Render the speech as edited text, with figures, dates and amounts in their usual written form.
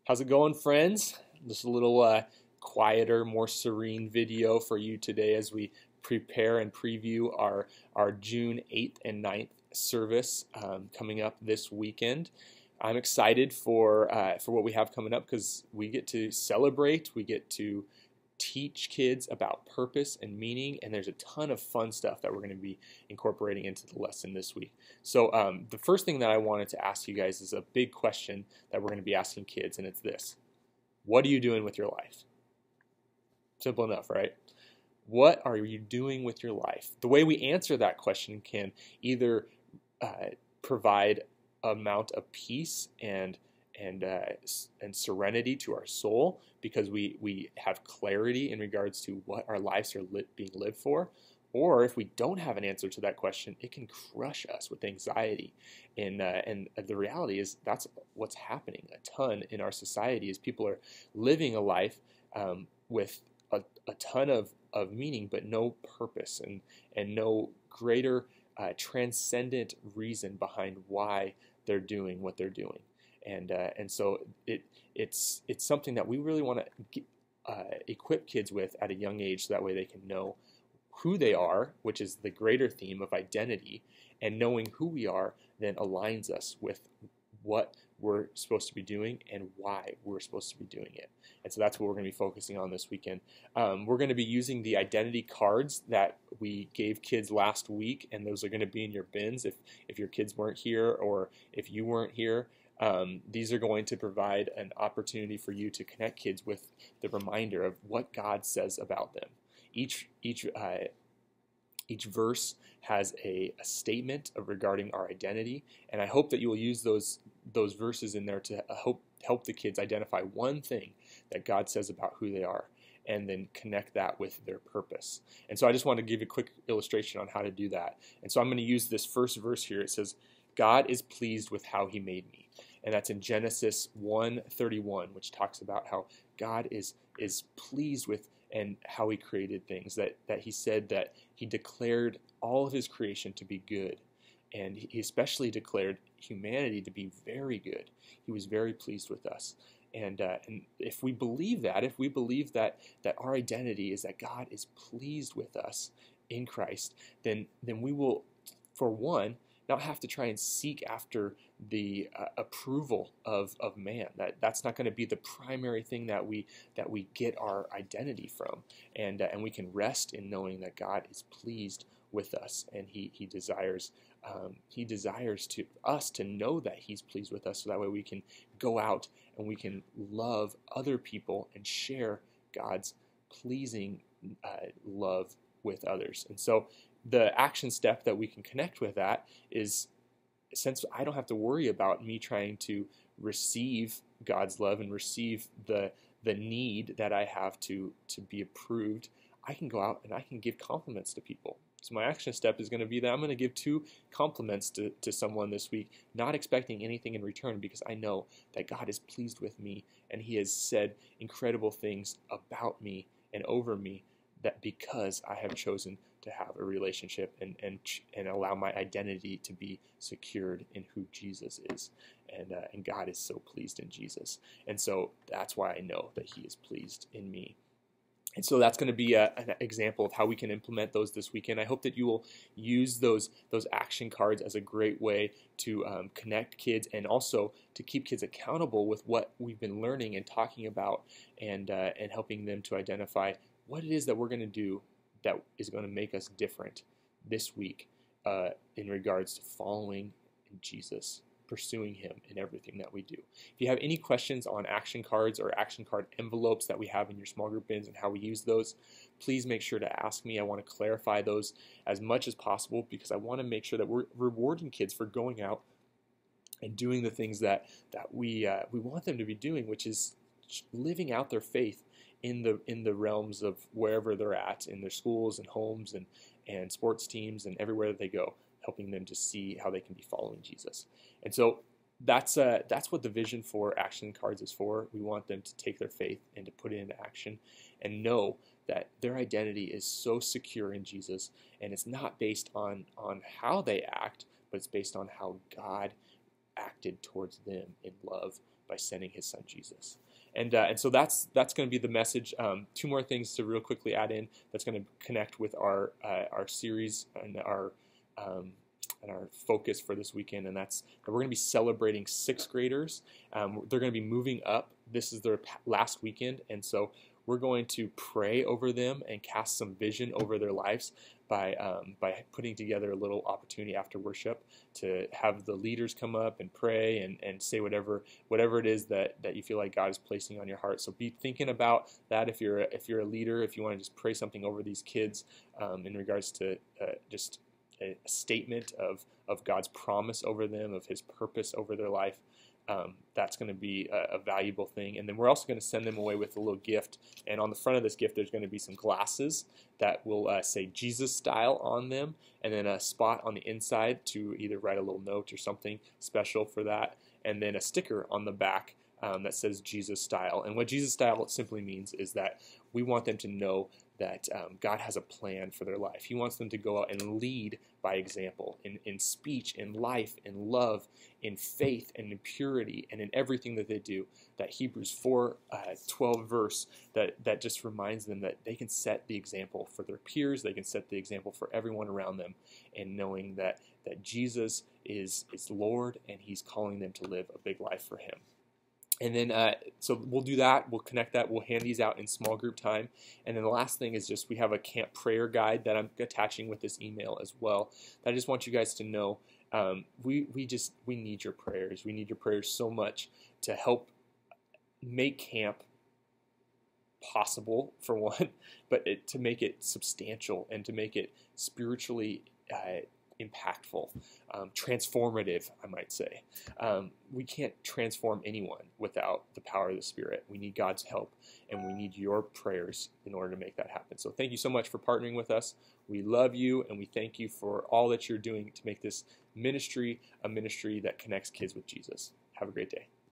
How's it going, friends? Just a little quieter, more serene video for you today as we prepare and preview our June 8th and 9th service coming up this weekend. I'm excited for what we have coming up because we get to celebrate, we get to teach kids about purpose and meaning, and there's a ton of fun stuff that we're going to be incorporating into the lesson this week. So the first thing that I wanted to ask you guys is a big question that we're going to be asking kids, and it's this: what are you doing with your life? Simple enough, right? What are you doing with your life? The way we answer that question can either provide amount of peace and serenity to our soul because we have clarity in regards to what our lives are being lived for. Or if we don't have an answer to that question, it can crush us with anxiety. And the reality is that's what's happening a ton in our society is people are living a life with a ton of meaning, but no purpose and no greater transcendent reason behind why they're doing what they're doing. And so it's something that we really want to equip kids with at a young age, so that way they can know who they are, which is the greater theme of identity, and knowing who we are then aligns us with what we're supposed to be doing and why we're supposed to be doing it. And so that's what we're going to be focusing on this weekend. We're going to be using the identity cards that we gave kids last week, and those are going to be in your bins if your kids weren't here or if you weren't here. These are going to provide an opportunity for you to connect kids with the reminder of what God says about them. Each verse has a statement regarding our identity, and I hope that you will use those verses in there to help the kids identify one thing that God says about who they are, and then connect that with their purpose. And so I just want to give you a quick illustration on how to do that. And so I'm going to use this first verse here. It says, God is pleased with how he made me. And that's in Genesis 1:31, which talks about how God is pleased with and how he created things, that he said that he declared all of his creation to be good. And he especially declared humanity to be very good. He was very pleased with us. And if we believe that, that our identity is that God is pleased with us in Christ, then we will, for one, not have to try and seek after the approval of man. That's not going to be the primary thing that we get our identity from, and we can rest in knowing that God is pleased with us, and he desires to us to know that he's pleased with us, so that way we can go out and we can love other people and share God's pleasing love with others. And so the action step that we can connect with that is, since I don't have to worry about me trying to receive God's love and receive the need that I have to be approved, I can go out and I can give compliments to people. So my action step is going to be that I'm going to give 2 compliments to someone this week, not expecting anything in return, because I know that God is pleased with me and he has said incredible things about me and over me, that because I have chosen to have a relationship and allow my identity to be secured in who Jesus is. And God is so pleased in Jesus. And so that's why I know that he is pleased in me. And so that's going to be an example of how we can implement those this weekend. I hope that you will use those action cards as a great way to connect kids, and also to keep kids accountable with what we've been learning and talking about, and helping them to identify what it is that we're going to do that is going to make us different this week in regards to following Jesus, pursuing him in everything that we do. If you have any questions on action cards or action card envelopes that we have in your small group bins and how we use those, please make sure to ask me. I want to clarify those as much as possible, because I want to make sure that we're rewarding kids for going out and doing the things that we want them to be doing, which is living out their faith in the realms of wherever they're at, in their schools and homes and sports teams and everywhere that they go, helping them to see how they can be following Jesus. And so that's what the vision for action cards is for. We want them to take their faith and to put it into action, and know that their identity is so secure in Jesus, and it's not based on how they act, but it's based on how God acted towards them in love by sending his son Jesus. And so that's going to be the message. Two more things to real quickly add in that's going to connect with our series and our focus for this weekend, and that's that we're going to be celebrating sixth graders. They're going to be moving up. This is their last weekend, and so we're going to pray over them and cast some vision over their lives by putting together a little opportunity after worship to have the leaders come up and pray and say whatever it is that you feel like God is placing on your heart. So be thinking about that if you're a leader, if you want to just pray something over these kids in regards to just a statement of God's promise over them, of his purpose over their life. That's going to be a valuable thing. And then we're also going to send them away with a little gift. And on the front of this gift, there's going to be some glasses that will say Jesus style on them, and then a spot on the inside to either write a little note or something special for that, and then a sticker on the back that says Jesus style. And what Jesus style simply means is that we want them to know that God has a plan for their life. He wants them to go out and lead by example in speech, in life, in love, in faith, and in purity, and in everything that they do. That Hebrews 4:12 verse that just reminds them that they can set the example for their peers, they can set the example for everyone around them, and knowing that Jesus is Lord, and he's calling them to live a big life for him. And then, so we'll do that. We'll connect that. We'll hand these out in small group time. And then the last thing is just we have a camp prayer guide that I'm attaching with this email as well. I just want you guys to know we need your prayers. We need your prayers so much to help make camp possible, for one, but to make it substantial and to make it spiritually impactful, transformative, I might say. We can't transform anyone without the power of the Spirit. We need God's help, and we need your prayers in order to make that happen. So thank you so much for partnering with us. We love you, and we thank you for all that you're doing to make this ministry a ministry that connects kids with Jesus. Have a great day.